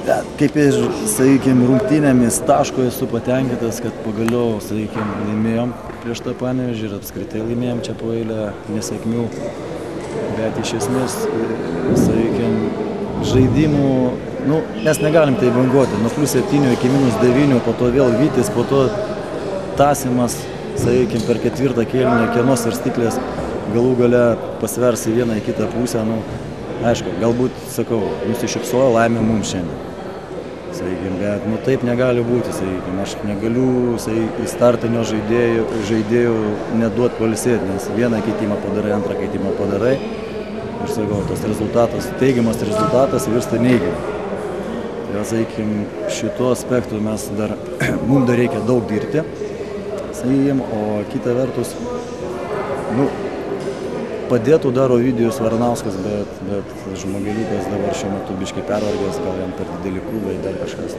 Bet kaip ir, sakykime, rungtynėmis taško esu patenkintas, kad pagaliau, sakykime, laimėjom prieš tą Panevėžį ir apskritai laimėjom čia po eilę nesėkmių. Bet iš esmės, sakykime, žaidimų, mes negalim tai banguoti. Nuo +7 iki -9, po to vėl vytis, po to tąsimas, sakykime, per ketvirtą kėlinį, kieno svarstyklės galų gale pasvers į vieną į kitą pusę. Aišku, galbūt, sakau, nusišypsojo laimė mums šiandien. Sakykime, bet taip negali būti, sakykime, aš negaliu į startinio žaidėjų neduoti pailsėti, nes vieną keitimą padarai, antrą keitimą padarai. Ir sakau, tas rezultatas, teigiamas rezultatas virsta neigiamu. Tai, sakykime, šituo aspektu mums dar reikia daug dirbti, sakykime, o kita vertus, padėtų dar Ovidijus Varanauskas, bet žmogeliukas dabar šiuo metu biškai pervargęs, gal jam per didelį krūvį, dar kažkas,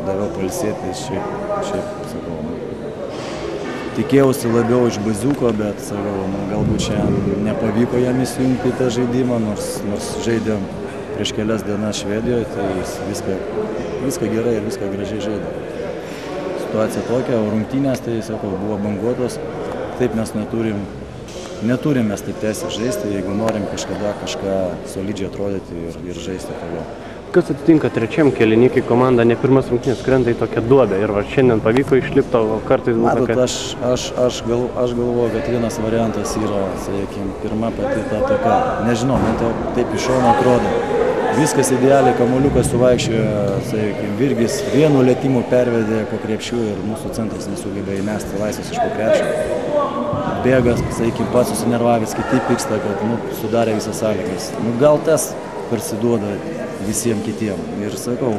daviau pailsėti, šiaip, sakau, tikėjausi labiau iš Baziuko, bet, sakau, galbūt šiandien nepavyko jam įsijungti į tą žaidimą, nors žaidėm prieš kelias dienas Švedijoje, tai viską gerai ir viską gražiai žaidė. Situacija tokia, o rungtynės, tai, sakau, buvo banguotos, taip mes neturim mes taip teisės žaisti, jeigu norim kažką solidžiai atrodyti ir žaisti toliau. Kas atitinka trečiam kėliny, kai komanda ne pirmas rungtynės krenta į tokią duobę ir šiandien pavyko išlipti, o kartais būna, kad... Aš galvoju, kad vienas variantas yra, sakykime, pirma pati ta ataka. Nežinau, man taip iš šono atrodo. Viskas idealiai, kamuoliukas suvaikščiojo, sakykime, Virgis vienu lėtimu pervedė po krepšių ir mūsų centras nesugebėjo įmesti laisvės iš po krepšio. Bėgas, sakykime, pats susinervavęs, kiti pyksta, kad sudarė visas sąlygas. Gal tas persiduoda visiems kitiem. Ir sakau,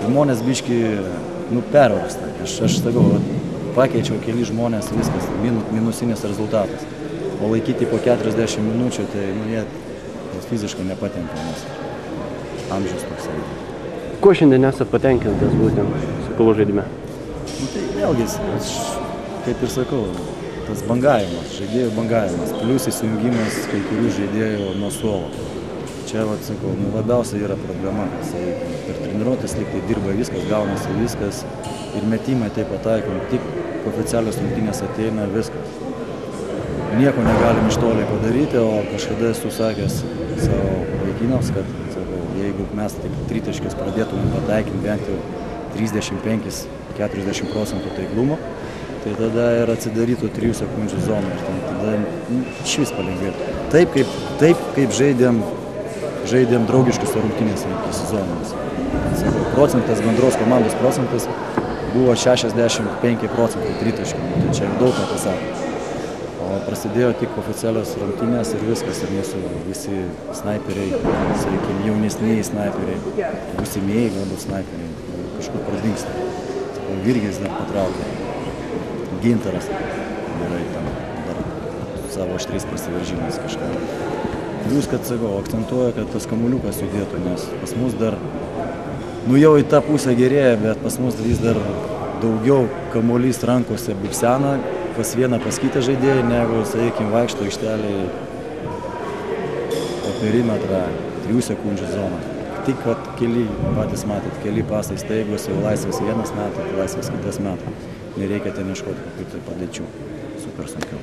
žmonės biški pervargsta. Aš sakau, pakeičiau keli žmonės, viskas, minusinis rezultatas. O laikyti po 40 minučių, tai jie fiziškai nepatempia, nes amžius toksai. Kuo šiandien esat patenkintas būtent su Kauno žaidime? Tai vėlgi, kaip ir sakau, tas bangavimas, žaidėjų bangavimas, plius įsijungimas kai kurių žaidėjų nuo suolo. Čia, sakau, labiausiai yra problema, kad per treniruotes lyg tai dirba viskas, gaunasi viskas ir metimai taip pataikom, tik oficialios rungtynės ateina viskas. Nieko negalim iš toliai padaryti, o kažkada esu sakęs savo vaikinams, kad, sakau, jeigu mes taip tritaškius pradėtumėm pataikinti bent jau 35–40% taiklumo, tai tada ir atsidarytų 3 sekundžių zoną ir tada šis palengvėtų. Taip kaip žaidėm draugiškus rungtynėse iki sezoninės. Procentas, bendros komandos procentas buvo 65% tritaškių, tai čia daug ką pasako. O prasidėjo tik oficialios rungtynės ir viskas, ir mūsų visi snaiperiai, sakykime, jaunesniai snaiperiai, būsimieji galbūt snaiperiai, kažkur pradingsta. Virgis dar patraukė. Gintaras gerai tam dar savo aštriais prasiveržimais kažką. Plius, kad, sakau, akcentuoja, kad tas kamuoliukas judėtų, nes pas mus dar, jau į tą pusę gerėja, bet pas mus vis dar daugiau kamuolys rankose buksena, pas vieną, pas kitą žaidėją, negu, sakykime, vaikšto aikštelėje po perimetrą 3 sekundžių zoną. Tik, kad keli, patys matėt, keli pasai staigos, jau laisvės vienas metas, laisvės kitas metas. Nereikia ten ieškoti kokių tai padėčių. Super sunkiau.